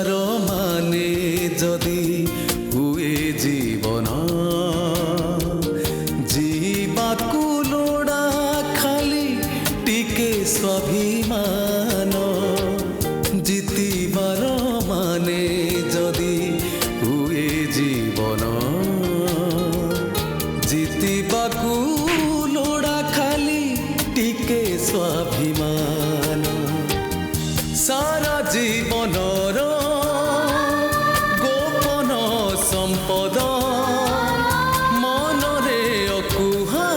संसार माने जदि हुए जीवन जीवाकू लोड़ा खाली टिके स्वाभिमान जीतिबार माने जदि हुए जीवन जीतिबाकू लोड़ा खाली टिके स्वाभिमान सारा जीवनर गोपन संपद मनरे अकुहा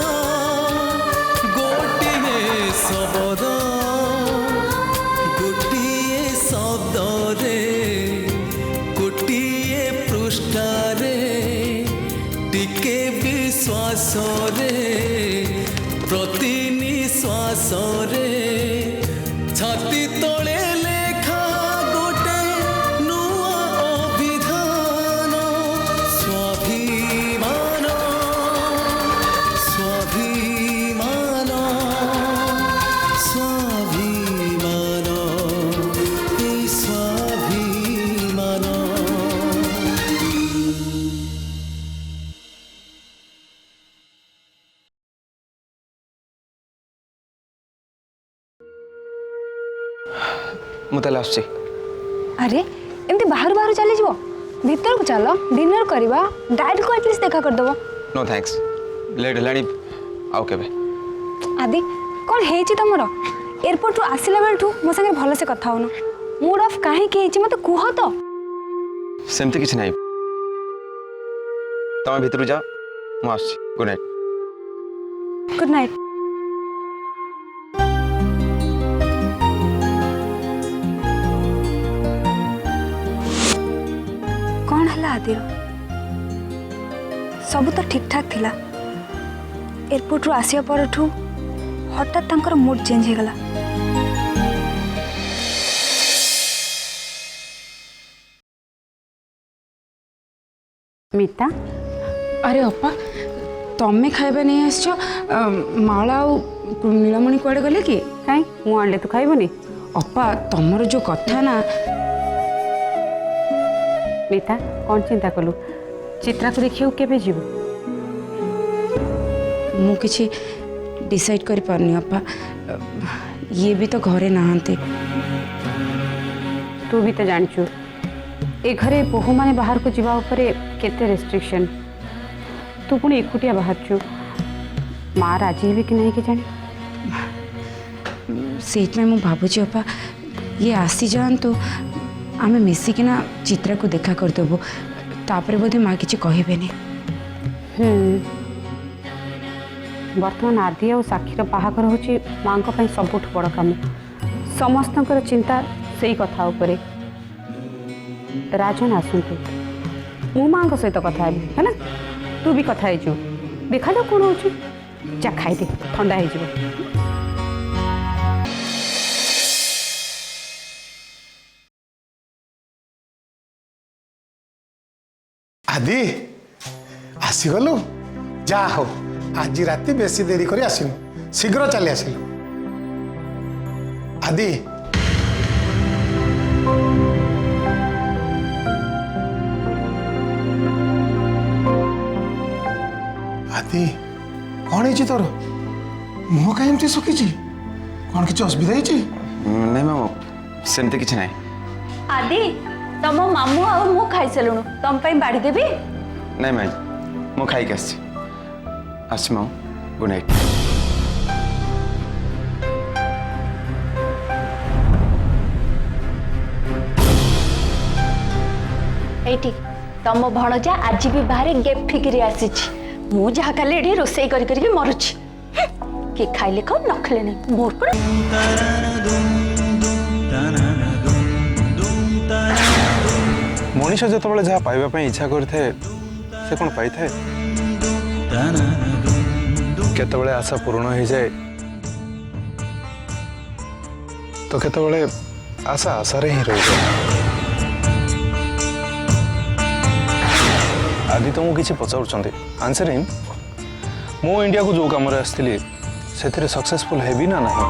गोटिए शब्द गोटिए शब्दरे गोटिए पृष्ठारे टिके विश्वास रे प्रति निश्वास रे छाती तले लेखा गोटे नुआ अभिधान स्वाभिमान स्वाभिमान स्वाभिमान ए स्वाभिमान। मुताले आसुची। अरे एमती बाहर बाहर चली जीवो भीतर को चलो डिनर करवा डैड को एटलीस्ट देखा कर दबो। नो थैंक्स लेट हेलाणी आउ केबे। आदि कौन हेची तमरो एयरपोर्ट रु आसिला बेल ठू मो संगे भलो से कथा होनो मूड ऑफ काहे के हेची मते कुह तो सेमती किछ नाही तमे भीतर जा मु आसुची। Good night. Good night. कौन हला आदिर सब तो ठीक ठाक थिला एयरपोर्ट रु आसिया परठू हठात तांकर मूड चेंज हो गला। मीता अरे अपा तमें खाइबा नहीं आसछ माला नीलमणि कुआडे गले कि कहीं मु आनले तू खाइबनी। अपा तमर जो कथा ना मीता कौन चिंता कलु चित्रा को देखियो केबे जीव मु किछि डिसाइड कर पारनी अपा ये भी तो घरे नहांते। तू भी तो जानचु ए घरे बहु माने बाहर को जीवा उपरे केते रेस्ट्रिक्शन तू पुणी एकुटिया बाहरचु माँ राजी भी कि नहीं के जानी सेठ में मु भाबुची अपा ये आसी जान तो आमे मिसिकिना चित्रा को देखा कर देबो तापरे बोधे माँ किछि कहिबेनी। वर्तमान आदि और साक्षीर बाहागर हूँ माँ सबुठ बड़ कम समस्त चिंता से ही कथा उपरे राजन आसतु मु माँ सहित कथा है ना तू भी कथा हो देखा जाओ कौन हो जा खाई दे ठंडा हो। आदि आसीगलु जा हो आज राति बेसी देरी करी आसिनु शीघ्र चली आसिलु। आदि आदि कौन है तोर मुह कहीं एमती सुखी कौन किसी असुविधा है? नहीं मामू सेमती किछ नाही। आदि तम मामू आ मु खाई सलुनु तम पई बाड़ी देबी। नहीं माई मु खाई के आसी माऊ गुड नाइट। एठी तम भणजा आज भी बाहर गेप फिकिरी आसीछि मु जहा काले एठी रोसई करी करी मरुछि के खाइले खाओ न खाइले नहीं मोर पर मनीष जो जहाँ पाइबा इच्छा करते से कौन पाई थाए केतबेले आशा पूर्ण हो जाए तो केतबेले आशा आशारे ही रही जाए। आदि तुमको किसी पचार आंसर इन मो इंडिया को जो कम आसती से सक्सेसफुल है ना नहीं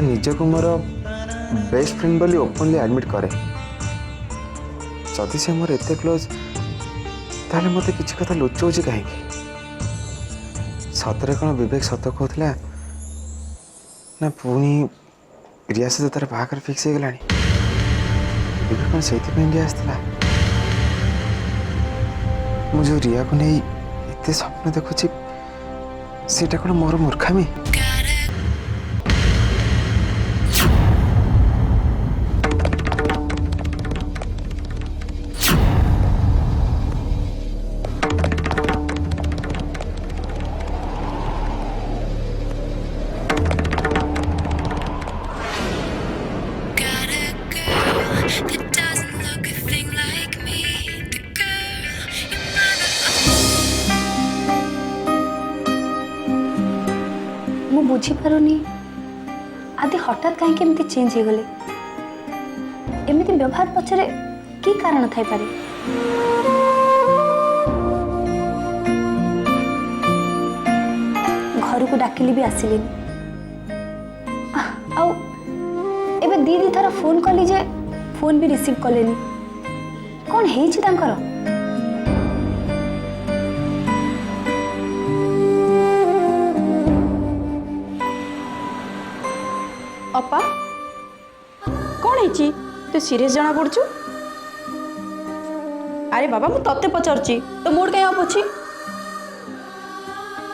रिया निज को मोर बेस्ट फ्रेंड बोली ओपनली एडमिट करे जदि से मोर एते क्लोज ताले मते किछि कथा लुचौछि कहीं सतरे कौन विवेक सत कहला ना पुणी रिया सहित तार बाहागर फिक्स हो गलानी विवेक कौन से इंडिया आसला मुझे रिया को नहीं एते स्वप्न देखुछि सेटा कौन मोर मूर्खामी ମୁଁ ବୁଝିପାରୁନି ଆଦି ହଠାତ୍ କାହିଁକି ଏମିତି ଚେଞ୍ଜ ହେଇଗଲେ ଏମିତି ବ୍ୟବହାର ପଛରେ କି କାରଣ ଥାଇପାରେ ଘରକୁ ଡାକିଲି ବି ଆସିଲେନି ଆଉ ଏବେ ଦି ଥର ଫୋନ୍ କଲି ଯେ ଫୋନ୍ ବି ରିସିଭ୍ କଲେନି କ'ଣ ହେଇଛି ତାଙ୍କର अपा कौन है तू सीरियस जना पड़चु अरे बाबा मु तत्ते पचारची तो मूड कहीं ऑफ अछि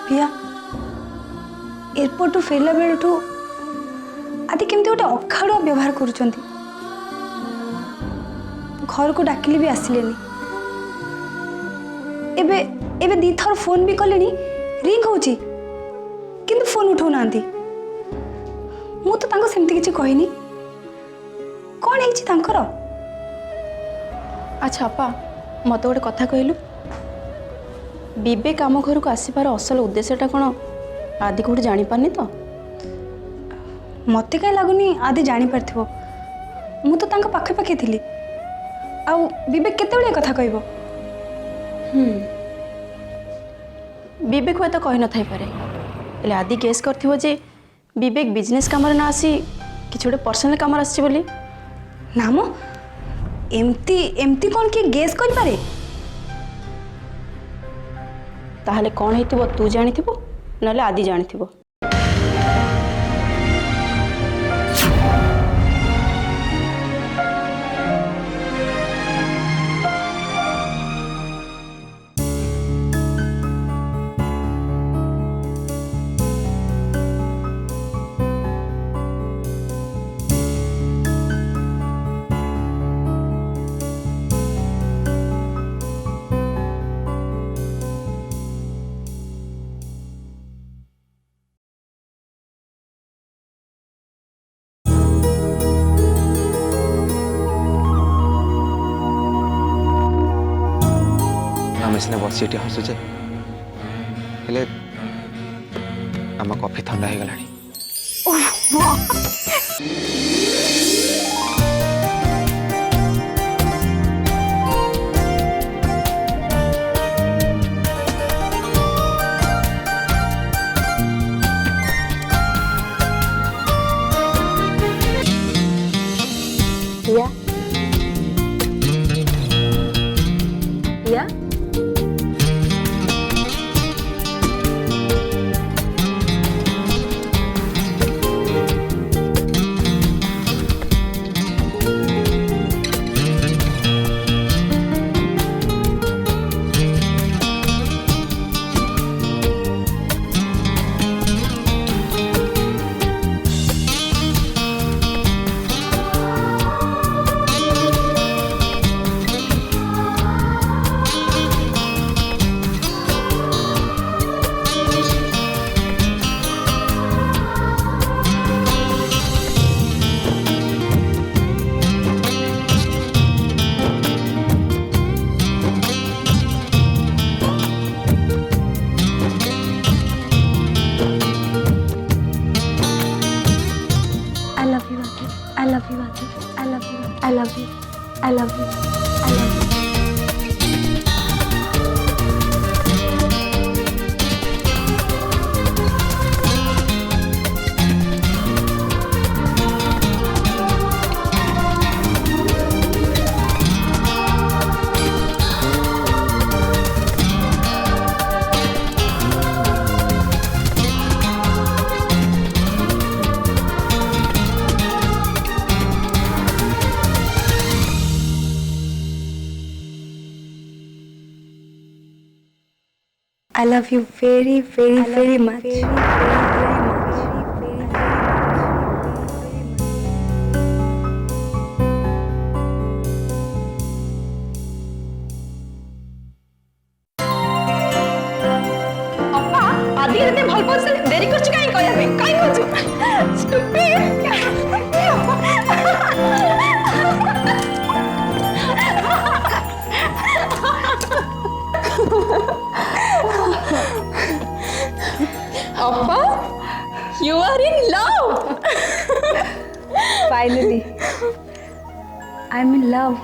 पिया एयरपोर्ट फेरला बेलठू आदि केमती गोटे अखाड़ुआ व्यवहार करुचंती घर को डाकिली भी आसिलेनी एबे एबे दी थर फोन भी कलेनी रिंग होची किंतु फोन उठाउ नांती मु तो तांको सेमती किछि कहिनी कोन हेछि तांकर अच्छा अपा मत गोटे कथा कहलु विवेक आम घर को आसबार असल उद्देश्यटा कौन आदि कौटे जापारनी तो मते कहीं लगुनि आदि जानी पारथिबो मु तो तांको पाखे पाखे थिली आउ विवेक केते बळे कथा कहबो विवेक हुए तो कही न थाई पारे एले आदि गेस करथिबो जे विवेक बिजनेस काम ना आसी किछि गोटे पर्सनल काम आसी बोली नाम एमती एमती कौन कि गेस कर पारे ताहले कौन हेतिबो तू जानिथिबो नले आदि जानिथिबो सिने बसीटी हसुचे हेले आम कॉफी ठंडा हो गलानी पिया पिया I love you. I love you. I love you. I love you very, very, very much. ଅପା ଆଦି ଏତେ ଭଲ ପାଉଛୁ ଦେରି କରୁଛୁ କାହିଁ କହିବା ପାଇଁ କାହିଁ କହୁଛୁ ଅପା you are in love. Finally, I'm in love.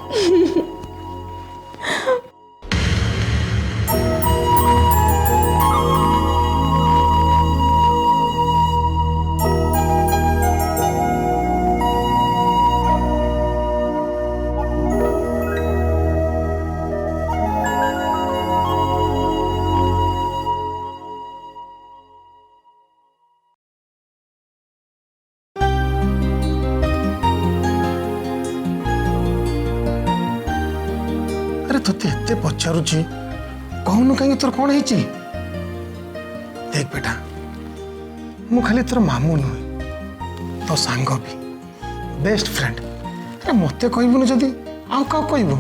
अरे तोते एते पचारुची कहूनु कहीं तोर कौन है देख बेटा मु खाली तोर मामू नुहे तो सांग भी बेस्ट फ्रेंड अरे मते कहबुनु जदी आउ का कहबु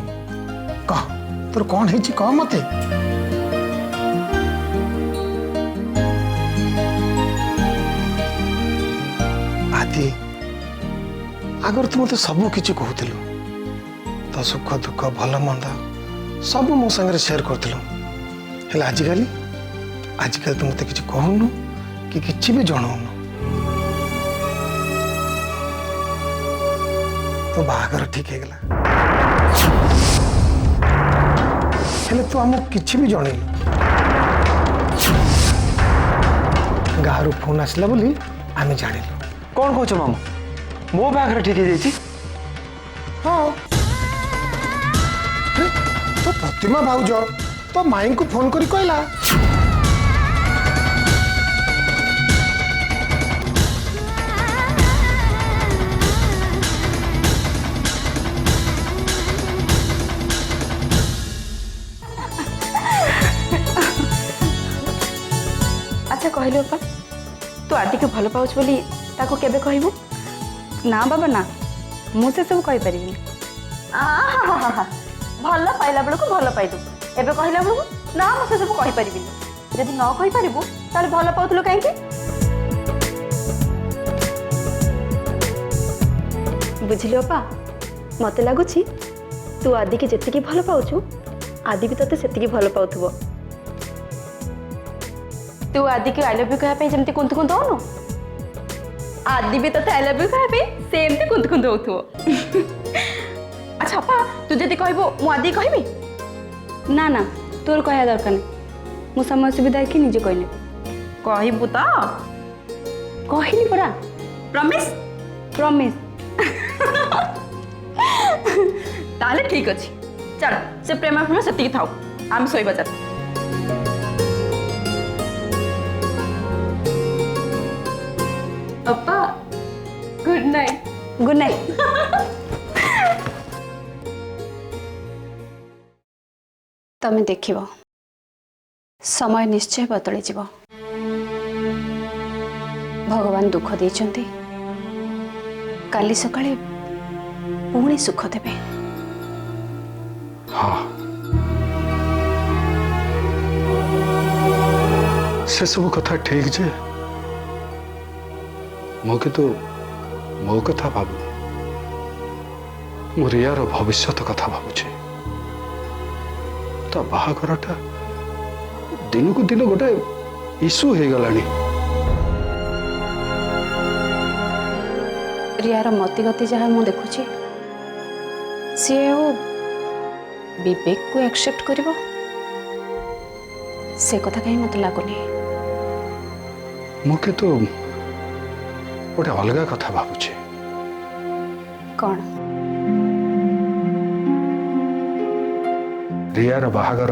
कह तोर कौन है कह मते आदि आगर तू मते सब किछि कहूतिलु तो सुख दुख भल मंद सब मो संगे शेयर करथिलु हेला आजिकल तू मते किछि कहूनु कि किछि भी जणाउनु तो बाहागर ठीक है गला हेले तू हमको किछि भी जणैलु गाहरु फोन आसला बोली आमे जानिलु कौन कहछ मामा मो बाघर ठीक है जाइछि हाँ तो प्रतिमा भाउज तो माई को फोन करी कहला अच्छा कहलु अपा तू आदि को भल पाउछ बोली ताको केबे कहबू ना बाबा ना मुझे सब कही परिबी भल पाइला बेलू भल पाइलु एबे कहला बेलू ना मु से सब कहि परिबी जदि न कहि परिबू ताले भल पाउथलो काहे कि बुझिलो अपा मते लागुछि तू आदि के जेतिकी भल पाउछु आदि भी तते सेतिकी भल पाउथबो तू आदि के आई लव यू कहा पे जेमती कुंत कुंत होनो आदि भी तते आई लव यू कहा पे सेमती कुंत कुंत होथबो अच्छा अपा तू जदि कहबो मु आदि कहबी ना ना तोर कहया दरकार नहीं मु समय सुविधा कि निजे कहले कहबू तो कहली परा प्रॉमिस प्रॉमिस ताले ठीक अछि चल से प्रेम प्रेम सेतिकी थाउ आम सोइबा चल अपा गुड नाइट गुड नाइट तमें देखिब समय निश्चय बदली जीव भगवान दुख देइचंती काली सकाळे पुणी सुख देबे हाँ से सब कथा ठीक जे मो किंतु मो कथा भाबु मो रियार भविष्य कथा भाबुछे ता बाहाघरटा दिन को दिन गोटे इश्यू हो गलानी रियार मति गति जहाँ मु देखुची सी विवेक को एक्सेप्ट करिवो से कथा कहीं मत लागुनी मो किंतु गोटे अलग कथा भाबुछे कौन रियार बाहागर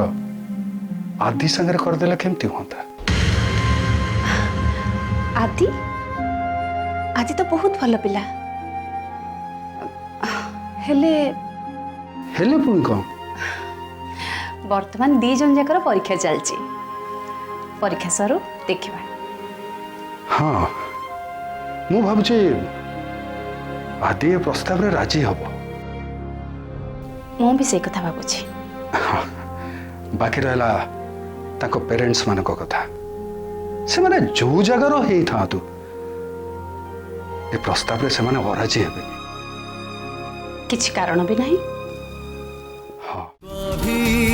आदि संगे करदेला केमती होता आदि आदि तो बहुत भल पिला हेले हेले पुणी कौन वर्तमान दी जन जाकर परीक्षा चलची परीक्षा सरू देखिबा। हाँ मु भाबुची आदि ए प्रस्ताव रे राजी हब। मु भी से कथा भाबुची। बाकी रहला ताको पेरेंट्स मान को कथा से माने जो जगार हे था तू ए प्रस्ताव रे से माने अराजी हेबे किछि कारण भी नहीं। हाँ अभी